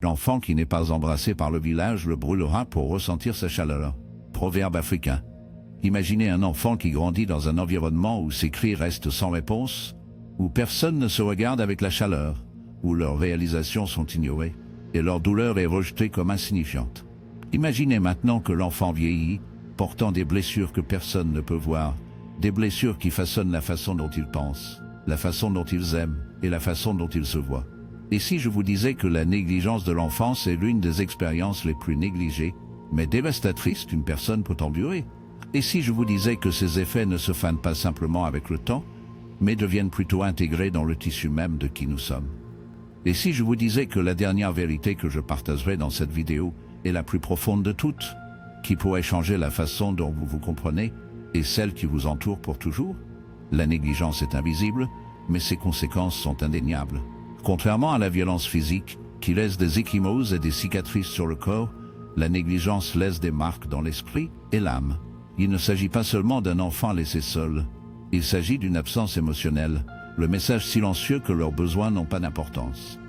L'enfant qui n'est pas embrassé par le village le brûlera pour ressentir sa chaleur. Proverbe africain. Imaginez un enfant qui grandit dans un environnement où ses cris restent sans réponse, où personne ne se regarde avec la chaleur, où leurs réalisations sont ignorées, et leur douleur est rejetée comme insignifiante. Imaginez maintenant que l'enfant vieillit, portant des blessures que personne ne peut voir, des blessures qui façonnent la façon dont il pense, la façon dont ils aiment et la façon dont ils se voient. Et si je vous disais que la négligence de l'enfance est l'une des expériences les plus négligées, mais dévastatrices qu'une personne peut endurer? Et si je vous disais que ces effets ne se fanent pas simplement avec le temps, mais deviennent plutôt intégrés dans le tissu même de qui nous sommes? Et si je vous disais que la dernière vérité que je partagerai dans cette vidéo est la plus profonde de toutes, qui pourrait changer la façon dont vous vous comprenez et celle qui vous entoure pour toujours? La négligence est invisible, mais ses conséquences sont indéniables. Contrairement à la violence physique, qui laisse des ecchymoses et des cicatrices sur le corps, la négligence laisse des marques dans l'esprit et l'âme. Il ne s'agit pas seulement d'un enfant laissé seul, il s'agit d'une absence émotionnelle, le message silencieux que leurs besoins n'ont pas d'importance.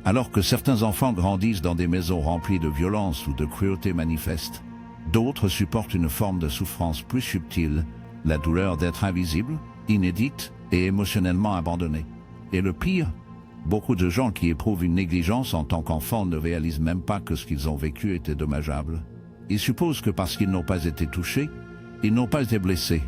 Alors que certains enfants grandissent dans des maisons remplies de violence ou de cruauté manifeste, d'autres supportent une forme de souffrance plus subtile, la douleur d'être invisible, inédite et émotionnellement abandonné. Et le pire, beaucoup de gens qui éprouvent une négligence en tant qu'enfants ne réalisent même pas que ce qu'ils ont vécu était dommageable. Ils supposent que parce qu'ils n'ont pas été touchés, ils n'ont pas été blessés.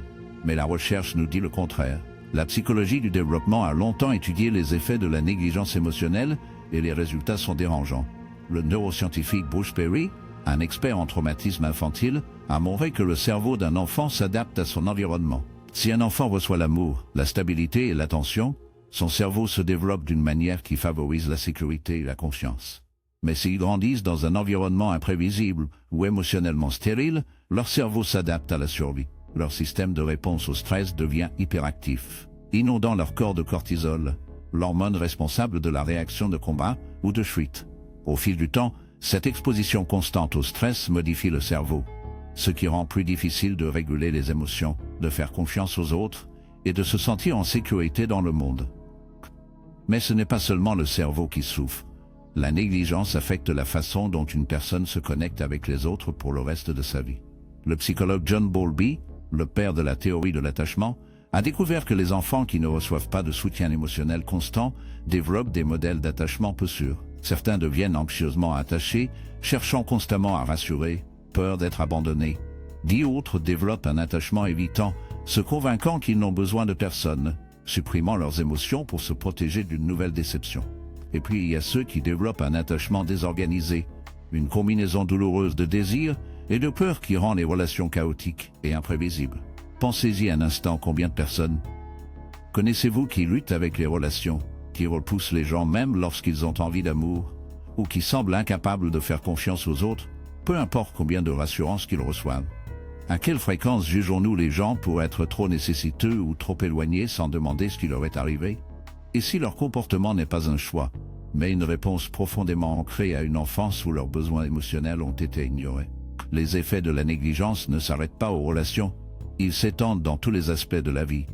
Mais la recherche nous dit le contraire. La psychologie du développement a longtemps étudié les effets de la négligence émotionnelle et les résultats sont dérangeants. Le neuroscientifique Bruce Perry, un expert en traumatisme infantile, a montré que le cerveau d'un enfant s'adapte à son environnement. Si un enfant reçoit l'amour, la stabilité et l'attention, son cerveau se développe d'une manière qui favorise la sécurité et la confiance. Mais s'ils grandissent dans un environnement imprévisible ou émotionnellement stérile, leur cerveau s'adapte à la survie. Leur système de réponse au stress devient hyperactif, inondant leur corps de cortisol, l'hormone responsable de la réaction de combat ou de fuite. Au fil du temps, cette exposition constante au stress modifie le cerveau, ce qui rend plus difficile de réguler les émotions, de faire confiance aux autres et de se sentir en sécurité dans le monde. Mais ce n'est pas seulement le cerveau qui souffre. La négligence affecte la façon dont une personne se connecte avec les autres pour le reste de sa vie. Le psychologue John Bowlby, le père de la théorie de l'attachement, a découvert que les enfants qui ne reçoivent pas de soutien émotionnel constant développent des modèles d'attachement peu sûrs. Certains deviennent anxieusement attachés, cherchant constamment à rassurer, peur d'être abandonnés. D'autres développent un attachement évitant, se convainquant qu'ils n'ont besoin de personne, supprimant leurs émotions pour se protéger d'une nouvelle déception. Et puis il y a ceux qui développent un attachement désorganisé, une combinaison douloureuse de désirs et de peurs qui rend les relations chaotiques et imprévisibles. Pensez-y un instant, combien de personnes connaissez-vous qui luttent avec les relations, qui repoussent les gens même lorsqu'ils ont envie d'amour, ou qui semblent incapables de faire confiance aux autres, peu importe combien de rassurances qu'ils reçoivent? À quelle fréquence jugeons-nous les gens pour être trop nécessiteux ou trop éloignés sans demander ce qui leur est arrivé? Et si leur comportement n'est pas un choix, mais une réponse profondément ancrée à une enfance où leurs besoins émotionnels ont été ignorés? Les effets de la négligence ne s'arrêtent pas aux relations, ils s'étendent dans tous les aspects de la vie.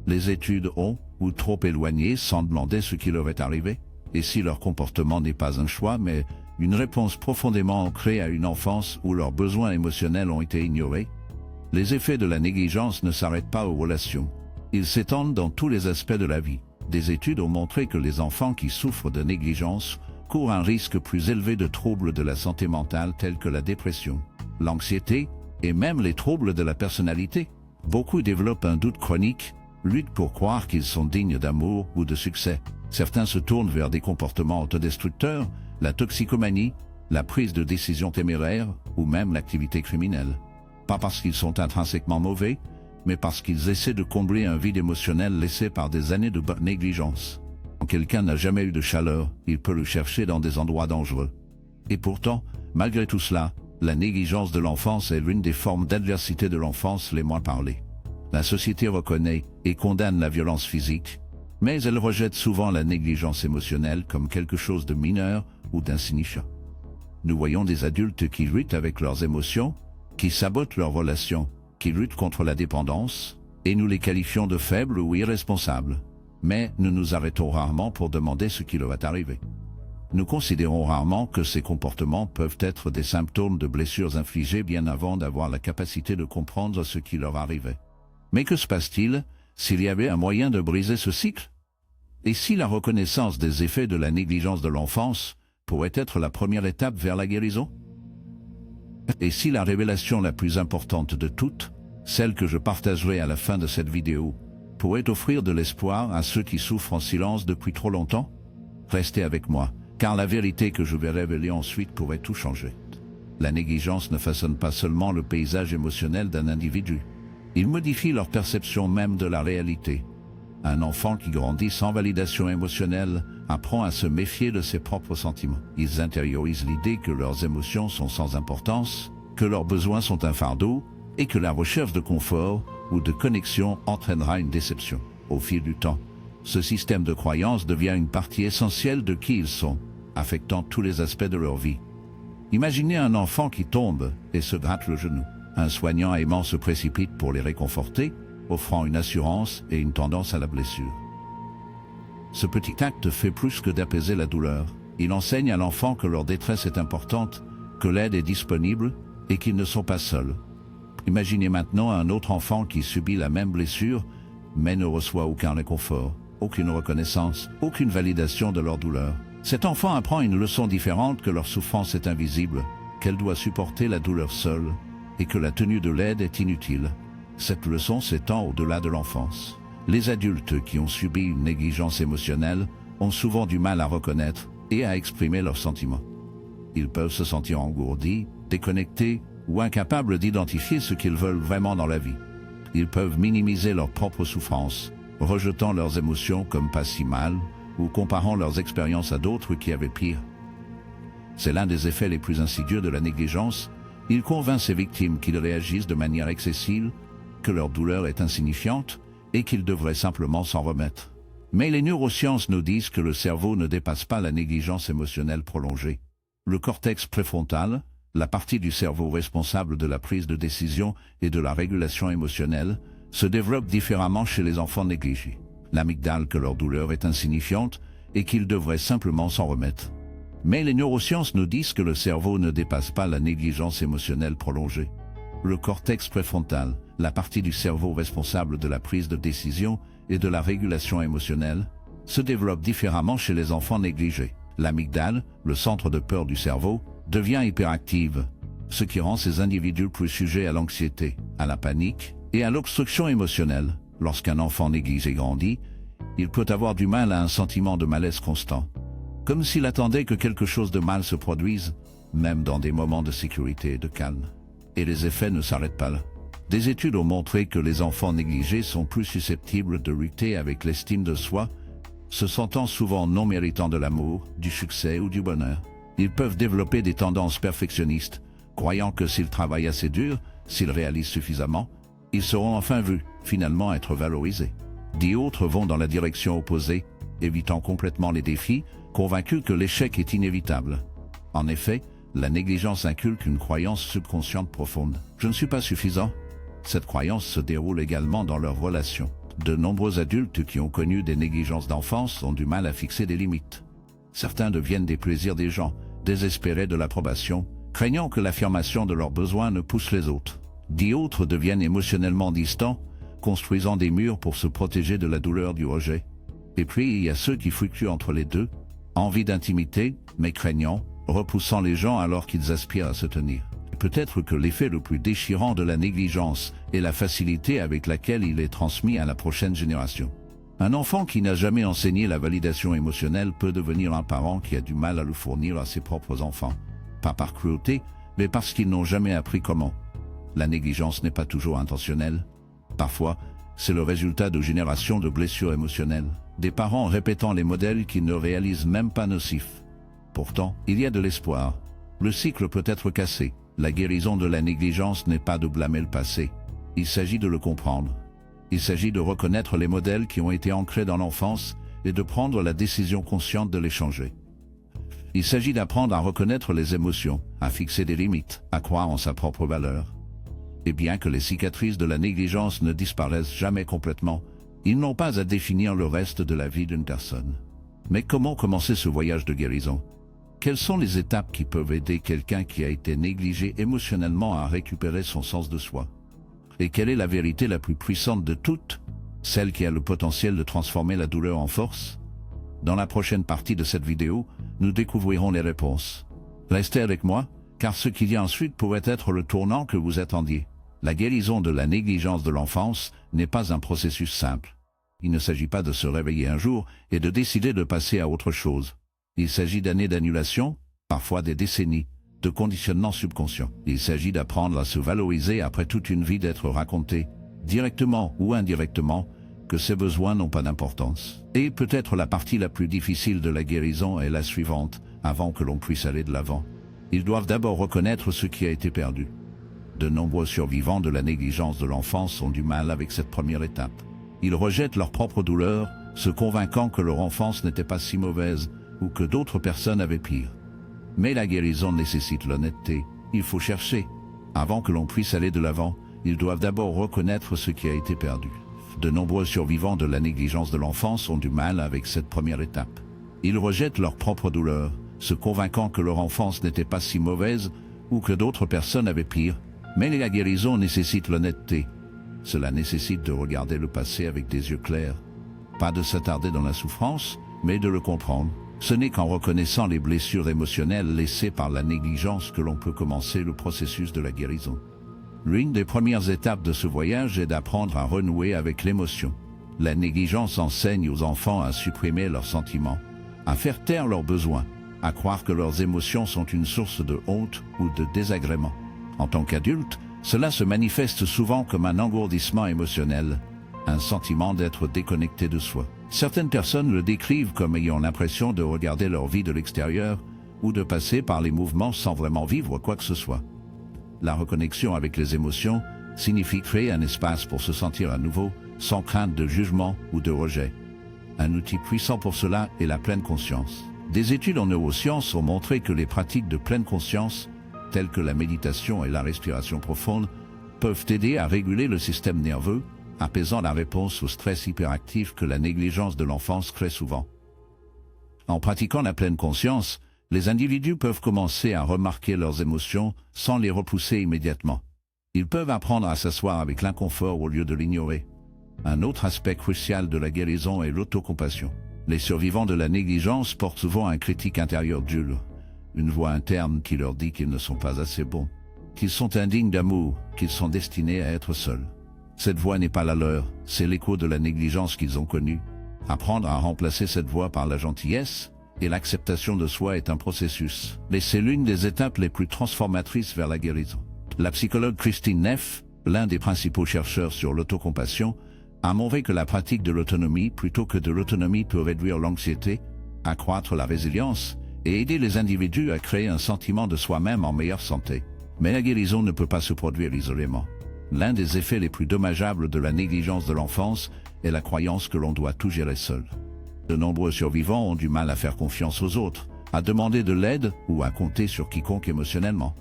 Les études ont, ou trop éloignés sans demander ce qui leur est arrivé? Et si leur comportement n'est pas un choix, mais une réponse profondément ancrée à une enfance où leurs besoins émotionnels ont été ignorés? Les effets de la négligence ne s'arrêtent pas aux relations, ils s'étendent dans tous les aspects de la vie. Des études ont montré que les enfants qui souffrent de négligence courent un risque plus élevé de troubles de la santé mentale tels que la dépression, l'anxiété et même les troubles de la personnalité. Beaucoup développent un doute chronique, luttent pour croire qu'ils sont dignes d'amour ou de succès. Certains se tournent vers des comportements autodestructeurs, la toxicomanie, la prise de décisions téméraires ou même l'activité criminelle. Pas parce qu'ils sont intrinsèquement mauvais, mais parce qu'ils essaient de combler un vide émotionnel laissé par des années de négligence. Quand quelqu'un n'a jamais eu de chaleur, il peut le chercher dans des endroits dangereux. Et pourtant, malgré tout cela, la négligence de l'enfance est l'une des formes d'adversité de l'enfance les moins parlées. La société reconnaît et condamne la violence physique, mais elle rejette souvent la négligence émotionnelle comme quelque chose de mineur ou d'insignifiant. Nous voyons des adultes qui luttent avec leurs émotions, qui sabotent leurs relations, qui luttent contre la dépendance, et nous les qualifions de faibles ou irresponsables. Mais nous nous arrêtons rarement pour demander ce qui leur est arrivé. Nous considérons rarement que ces comportements peuvent être des symptômes de blessures infligées bien avant d'avoir la capacité de comprendre ce qui leur arrivait. Mais que se passe-t-il s'il y avait un moyen de briser ce cycle? Et si la reconnaissance des effets de la négligence de l'enfance pourrait être la première étape vers la guérison? Et si la révélation la plus importante de toutes, celle que je partagerai à la fin de cette vidéo, pourrait offrir de l'espoir à ceux qui souffrent en silence depuis trop longtemps? Restez avec moi, car la vérité que je vais révéler ensuite pourrait tout changer. La négligence ne façonne pas seulement le paysage émotionnel d'un individu. Il modifie leur perception même de la réalité. Un enfant qui grandit sans validation émotionnelle apprend à se méfier de ses propres sentiments. Ils intériorisent l'idée que leurs émotions sont sans importance, que leurs besoins sont un fardeau, et que la recherche de confort ou de connexion entraînera une déception. Au fil du temps, ce système de croyance devient une partie essentielle de qui ils sont, affectant tous les aspects de leur vie. Imaginez un enfant qui tombe et se gratte le genou. Un soignant aimant se précipite pour les réconforter, offrant une assurance et une tendance à la blessure. Ce petit acte fait plus que d'apaiser la douleur. Il enseigne à l'enfant que leur détresse est importante, que l'aide est disponible et qu'ils ne sont pas seuls. Imaginez maintenant un autre enfant qui subit la même blessure, mais ne reçoit aucun réconfort, aucune reconnaissance, aucune validation de leur douleur. Cet enfant apprend une leçon différente, que leur souffrance est invisible, qu'elle doit supporter la douleur seule, et que la tenue de l'aide est inutile. Cette leçon s'étend au-delà de l'enfance. Les adultes qui ont subi une négligence émotionnelle ont souvent du mal à reconnaître et à exprimer leurs sentiments. Ils peuvent se sentir engourdis, déconnectés ou incapables d'identifier ce qu'ils veulent vraiment dans la vie. Ils peuvent minimiser leurs propres souffrances, rejetant leurs émotions comme pas si mal ou comparant leurs expériences à d'autres qui avaient pire. C'est l'un des effets les plus insidieux de la négligence. Il convainc ses victimes qu'ils réagissent de manière excessive, que leur douleur est insignifiante et qu'ils devraient simplement s'en remettre. Mais les neurosciences nous disent que le cerveau ne dépasse pas la négligence émotionnelle prolongée. Le cortex préfrontal, la partie du cerveau responsable de la prise de décision et de la régulation émotionnelle, se développe différemment chez les enfants négligés. L'amygdale que leur douleur est insignifiante et qu'ils devraient simplement s'en remettre. Mais les neurosciences nous disent que le cerveau ne dépasse pas la négligence émotionnelle prolongée. Le cortex préfrontal, la partie du cerveau responsable de la prise de décision et de la régulation émotionnelle, se développe différemment chez les enfants négligés. L'amygdale, le centre de peur du cerveau, devient hyperactive, ce qui rend ces individus plus sujets à l'anxiété, à la panique et à l'obstruction émotionnelle. Lorsqu'un enfant négligé grandit, il peut avoir du mal à un sentiment de malaise constant, comme s'il attendait que quelque chose de mal se produise, même dans des moments de sécurité et de calme. Et les effets ne s'arrêtent pas là. Des études ont montré que les enfants négligés sont plus susceptibles de lutter avec l'estime de soi, se sentant souvent non méritants de l'amour, du succès ou du bonheur. Ils peuvent développer des tendances perfectionnistes, croyant que s'ils travaillent assez dur, s'ils réalisent suffisamment, ils seront enfin vus, finalement être valorisés. D'autres vont dans la direction opposée, évitant complètement les défis, convaincus que l'échec est inévitable. En effet, la négligence inculque une croyance subconsciente profonde. Je ne suis pas suffisant. Cette croyance se déroule également dans leurs relations. De nombreux adultes qui ont connu des négligences d'enfance ont du mal à fixer des limites. Certains deviennent des plaisirs des gens, désespérés de l'approbation, craignant que l'affirmation de leurs besoins ne pousse les autres. D'autres deviennent émotionnellement distants, construisant des murs pour se protéger de la douleur du rejet. Et puis il y a ceux qui fluctuent entre les deux, envie d'intimité, mais craignant, repoussant les gens alors qu'ils aspirent à se tenir. Peut-être que l'effet le plus déchirant de la négligence est la facilité avec laquelle il est transmis à la prochaine génération. Un enfant qui n'a jamais enseigné la validation émotionnelle peut devenir un parent qui a du mal à le fournir à ses propres enfants. Pas par cruauté, mais parce qu'ils n'ont jamais appris comment. La négligence n'est pas toujours intentionnelle. Parfois, c'est le résultat de générations de blessures émotionnelles, des parents répétant les modèles qu'ils ne réalisent même pas nocifs. Pourtant, il y a de l'espoir. Le cycle peut être cassé. La guérison de la négligence n'est pas de blâmer le passé. Il s'agit de le comprendre. Il s'agit de reconnaître les modèles qui ont été ancrés dans l'enfance et de prendre la décision consciente de les changer. Il s'agit d'apprendre à reconnaître les émotions, à fixer des limites, à croire en sa propre valeur. Et bien que les cicatrices de la négligence ne disparaissent jamais complètement, ils n'ont pas à définir le reste de la vie d'une personne. Mais comment commencer ce voyage de guérison? Quelles sont les étapes qui peuvent aider quelqu'un qui a été négligé émotionnellement à récupérer son sens de soi? Et quelle est la vérité la plus puissante de toutes, celle qui a le potentiel de transformer la douleur en force? Dans la prochaine partie de cette vidéo, nous découvrirons les réponses. Restez avec moi, car ce qu'il y a ensuite pourrait être le tournant que vous attendiez. La guérison de la négligence de l'enfance n'est pas un processus simple. Il ne s'agit pas de se réveiller un jour et de décider de passer à autre chose. Il s'agit d'années d'annulation, parfois des décennies, de conditionnement subconscient. Il s'agit d'apprendre à se valoriser après toute une vie d'être raconté, directement ou indirectement, que ses besoins n'ont pas d'importance. Et peut-être la partie la plus difficile de la guérison est la suivante, avant que l'on puisse aller de l'avant. Ils doivent d'abord reconnaître ce qui a été perdu. De nombreux survivants de la négligence de l'enfance ont du mal avec cette première étape. Ils rejettent leur propre douleur, se convainquant que leur enfance n'était pas si mauvaise ou que d'autres personnes avaient pire. Mais la guérison nécessite l'honnêteté. Il faut chercher. Avant que l'on puisse aller de l'avant, ils doivent d'abord reconnaître ce qui a été perdu. De nombreux survivants de la négligence de l'enfance ont du mal avec cette première étape. Ils rejettent leur propre douleur, se convainquant que leur enfance n'était pas si mauvaise ou que d'autres personnes avaient pire. Mais la guérison nécessite l'honnêteté. Cela nécessite de regarder le passé avec des yeux clairs. Pas de s'attarder dans la souffrance, mais de le comprendre. Ce n'est qu'en reconnaissant les blessures émotionnelles laissées par la négligence que l'on peut commencer le processus de la guérison. L'une des premières étapes de ce voyage est d'apprendre à renouer avec l'émotion. La négligence enseigne aux enfants à supprimer leurs sentiments, à faire taire leurs besoins, à croire que leurs émotions sont une source de honte ou de désagrément. En tant qu'adulte, cela se manifeste souvent comme un engourdissement émotionnel, un sentiment d'être déconnecté de soi. Certaines personnes le décrivent comme ayant l'impression de regarder leur vie de l'extérieur ou de passer par les mouvements sans vraiment vivre quoi que ce soit. La reconnexion avec les émotions signifie créer un espace pour se sentir à nouveau, sans crainte de jugement ou de rejet. Un outil puissant pour cela est la pleine conscience. Des études en neurosciences ont montré que les pratiques de pleine conscience, telles que la méditation et la respiration profonde, peuvent aider à réguler le système nerveux, apaisant la réponse au stress hyperactif que la négligence de l'enfance crée souvent. En pratiquant la pleine conscience, les individus peuvent commencer à remarquer leurs émotions sans les repousser immédiatement. Ils peuvent apprendre à s'asseoir avec l'inconfort au lieu de l'ignorer. Un autre aspect crucial de la guérison est l'autocompassion. Les survivants de la négligence portent souvent un critique intérieur dur, une voix interne qui leur dit qu'ils ne sont pas assez bons, qu'ils sont indignes d'amour, qu'ils sont destinés à être seuls. Cette voix n'est pas la leur, c'est l'écho de la négligence qu'ils ont connue. Apprendre à remplacer cette voix par la gentillesse et l'acceptation de soi est un processus, mais c'est l'une des étapes les plus transformatrices vers la guérison. La psychologue Christine Neff, l'un des principaux chercheurs sur l'autocompassion, a montré que la pratique de l'autonomie plutôt que de l'autonomie peut réduire l'anxiété, accroître la résilience et aider les individus à créer un sentiment de soi-même en meilleure santé. Mais la guérison ne peut pas se produire isolément. L'un des effets les plus dommageables de la négligence de l'enfance est la croyance que l'on doit tout gérer seul. De nombreux survivants ont du mal à faire confiance aux autres, à demander de l'aide ou à compter sur quiconque émotionnellement.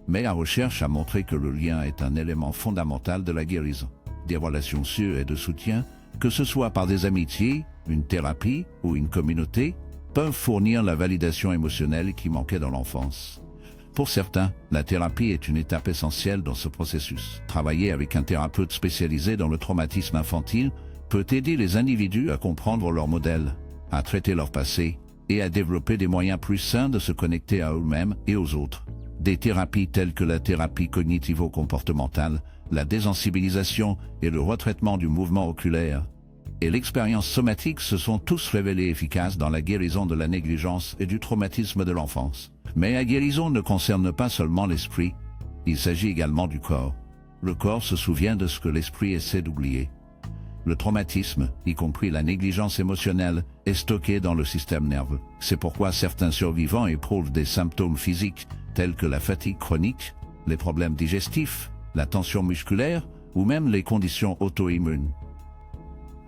Mais la recherche a montré que le lien est un élément fondamental de la guérison. Des relations sûres et de soutien, que ce soit par des amitiés, une thérapie ou une communauté, peuvent fournir la validation émotionnelle qui manquait dans l'enfance. Pour certains, la thérapie est une étape essentielle dans ce processus. Travailler avec un thérapeute spécialisé dans le traumatisme infantile peut aider les individus à comprendre leur modèle, à traiter leur passé et à développer des moyens plus sains de se connecter à eux-mêmes et aux autres. Des thérapies telles que la thérapie cognitivo-comportementale, la désensibilisation et le retraitement du mouvement oculaire et l'expérience somatique se sont tous révélés efficaces dans la guérison de la négligence et du traumatisme de l'enfance. Mais la guérison ne concerne pas seulement l'esprit, il s'agit également du corps. Le corps se souvient de ce que l'esprit essaie d'oublier. Le traumatisme, y compris la négligence émotionnelle, est stocké dans le système nerveux. C'est pourquoi certains survivants éprouvent des symptômes physiques tels que la fatigue chronique, les problèmes digestifs, la tension musculaire ou même les conditions auto-immunes.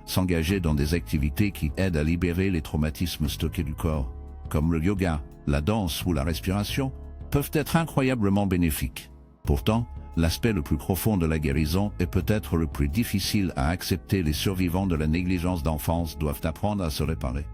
S'engager dans des activités qui aident à libérer les traumatismes stockés du corps, comme le yoga, la danse ou la respiration, peuvent être incroyablement bénéfiques. Pourtant, l'aspect le plus profond de la guérison est peut-être le plus difficile à accepter. Les survivants de la négligence d'enfance doivent apprendre à se réparer.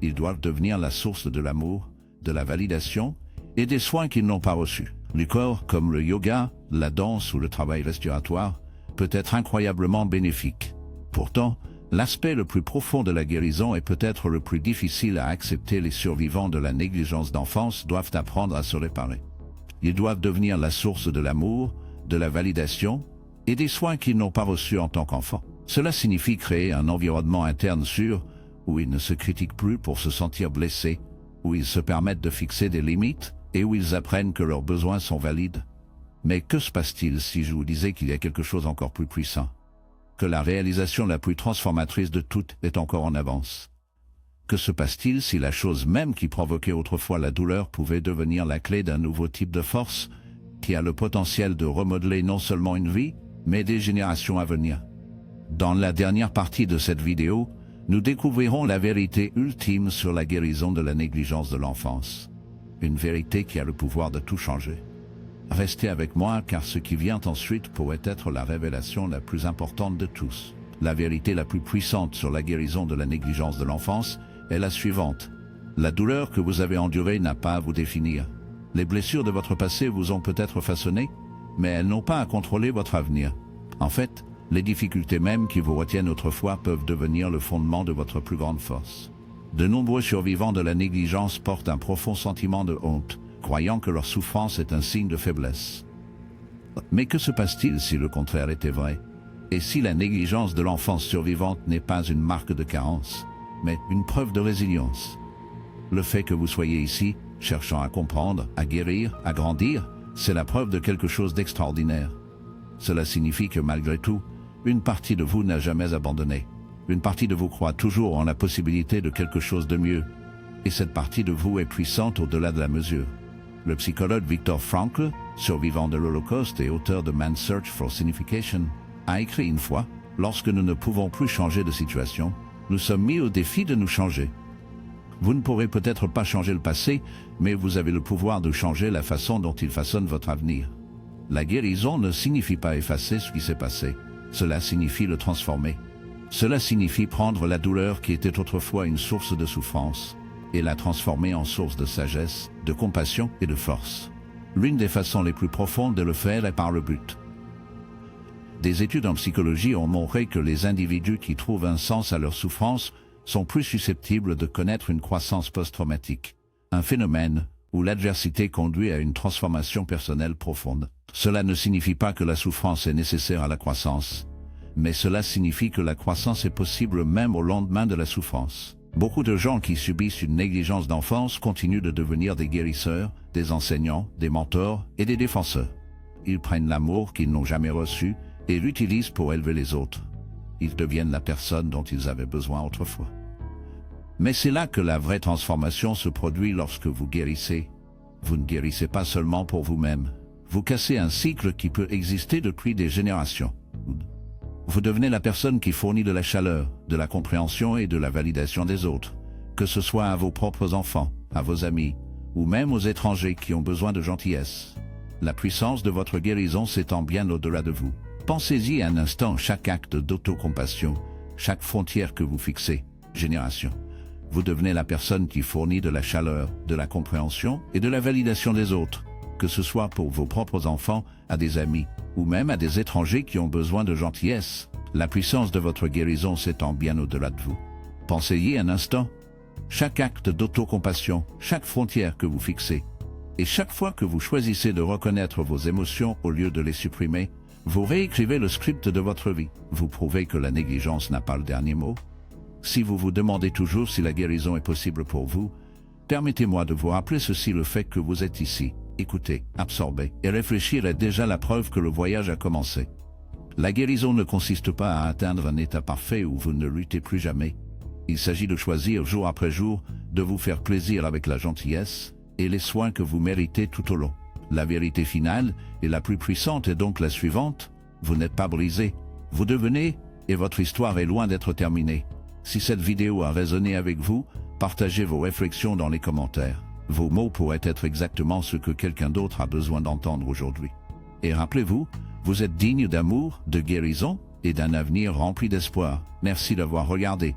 Ils doivent devenir la source de l'amour, de la validation et des soins qu'ils n'ont pas reçus. Le corps, comme le yoga, la danse ou le travail respiratoire, peut être incroyablement bénéfique. Pourtant, l'aspect le plus profond de la guérison et peut-être le plus difficile à accepter. Les survivants de la négligence d'enfance doivent apprendre à se réparer. Ils doivent devenir la source de l'amour, de la validation et des soins qu'ils n'ont pas reçus en tant qu'enfants. Cela signifie créer un environnement interne sûr où ils ne se critiquent plus pour se sentir blessés, où ils se permettent de fixer des limites et où ils apprennent que leurs besoins sont valides. Mais que se passe-t-il si je vous disais qu'il y a quelque chose encore plus puissant? Que la réalisation la plus transformatrice de toutes est encore en avance? Que se passe-t-il si la chose même qui provoquait autrefois la douleur pouvait devenir la clé d'un nouveau type de force qui a le potentiel de remodeler non seulement une vie, mais des générations à venir? Dans la dernière partie de cette vidéo, nous découvrirons la vérité ultime sur la guérison de la négligence de l'enfance. Une vérité qui a le pouvoir de tout changer. Restez avec moi car ce qui vient ensuite pourrait être la révélation la plus importante de tous. La vérité la plus puissante sur la guérison de la négligence de l'enfance est la suivante. La douleur que vous avez endurée n'a pas à vous définir. Les blessures de votre passé vous ont peut-être façonné, mais elles n'ont pas à contrôler votre avenir. En fait, les difficultés même qui vous retiennent autrefois peuvent devenir le fondement de votre plus grande force. De nombreux survivants de la négligence portent un profond sentiment de honte, croyant que leur souffrance est un signe de faiblesse. Mais que se passe-t-il si le contraire était vrai? Et si la négligence de l'enfance survivante n'est pas une marque de carence, mais une preuve de résilience? Le fait que vous soyez ici, cherchant à comprendre, à guérir, à grandir, c'est la preuve de quelque chose d'extraordinaire. Cela signifie que malgré tout, une partie de vous n'a jamais abandonné. Une partie de vous croit toujours en la possibilité de quelque chose de mieux. Et cette partie de vous est puissante au-delà de la mesure. Le psychologue Viktor Frankl, survivant de l'Holocauste et auteur de Man's Search for Signification, a écrit une fois, « Lorsque nous ne pouvons plus changer de situation, nous sommes mis au défi de nous changer. » Vous ne pourrez peut-être pas changer le passé, mais vous avez le pouvoir de changer la façon dont il façonne votre avenir. La guérison ne signifie pas effacer ce qui s'est passé, cela signifie le transformer. Cela signifie prendre la douleur qui était autrefois une source de souffrance et la transformer en source de sagesse, de compassion et de force. L'une des façons les plus profondes de le faire est par le but. Des études en psychologie ont montré que les individus qui trouvent un sens à leur souffrance sont plus susceptibles de connaître une croissance post-traumatique, un phénomène où l'adversité conduit à une transformation personnelle profonde. Cela ne signifie pas que la souffrance est nécessaire à la croissance, mais cela signifie que la croissance est possible même au lendemain de la souffrance. Beaucoup de gens qui subissent une négligence d'enfance continuent de devenir des guérisseurs, des enseignants, des mentors et des défenseurs. Ils prennent l'amour qu'ils n'ont jamais reçu et l'utilisent pour élever les autres. Ils deviennent la personne dont ils avaient besoin autrefois. Mais c'est là que la vraie transformation se produit lorsque vous guérissez. Vous ne guérissez pas seulement pour vous-même. Vous cassez un cycle qui peut exister depuis des générations. Vous devenez la personne qui fournit de la chaleur, de la compréhension et de la validation des autres, que ce soit à vos propres enfants, à vos amis, ou même aux étrangers qui ont besoin de gentillesse. La puissance de votre guérison s'étend bien au-delà de vous. Pensez-y un instant, chaque acte d'autocompassion, chaque frontière que vous fixez, génération. Vous devenez la personne qui fournit de la chaleur, de la compréhension et de la validation des autres, que ce soit pour vos propres enfants, à des amis, ou même à des étrangers qui ont besoin de gentillesse. La puissance de votre guérison s'étend bien au-delà de vous. Pensez-y un instant. Chaque acte d'autocompassion, chaque frontière que vous fixez, et chaque fois que vous choisissez de reconnaître vos émotions au lieu de les supprimer, vous réécrivez le script de votre vie. Vous prouvez que la négligence n'a pas le dernier mot. Si vous vous demandez toujours si la guérison est possible pour vous, permettez-moi de vous rappeler ceci: le fait que vous êtes ici, écoutez, absorbez et réfléchir est déjà la preuve que le voyage a commencé. La guérison ne consiste pas à atteindre un état parfait où vous ne luttez plus jamais. Il s'agit de choisir jour après jour de vous faire plaisir avec la gentillesse et les soins que vous méritez tout au long. La vérité finale et la plus puissante est donc la suivante: vous n'êtes pas brisé, vous devenez, et votre histoire est loin d'être terminée. Si cette vidéo a résonné avec vous, partagez vos réflexions dans les commentaires. Vos mots pourraient être exactement ce que quelqu'un d'autre a besoin d'entendre aujourd'hui. Et rappelez-vous, vous êtes digne d'amour, de guérison et d'un avenir rempli d'espoir. Merci d'avoir regardé.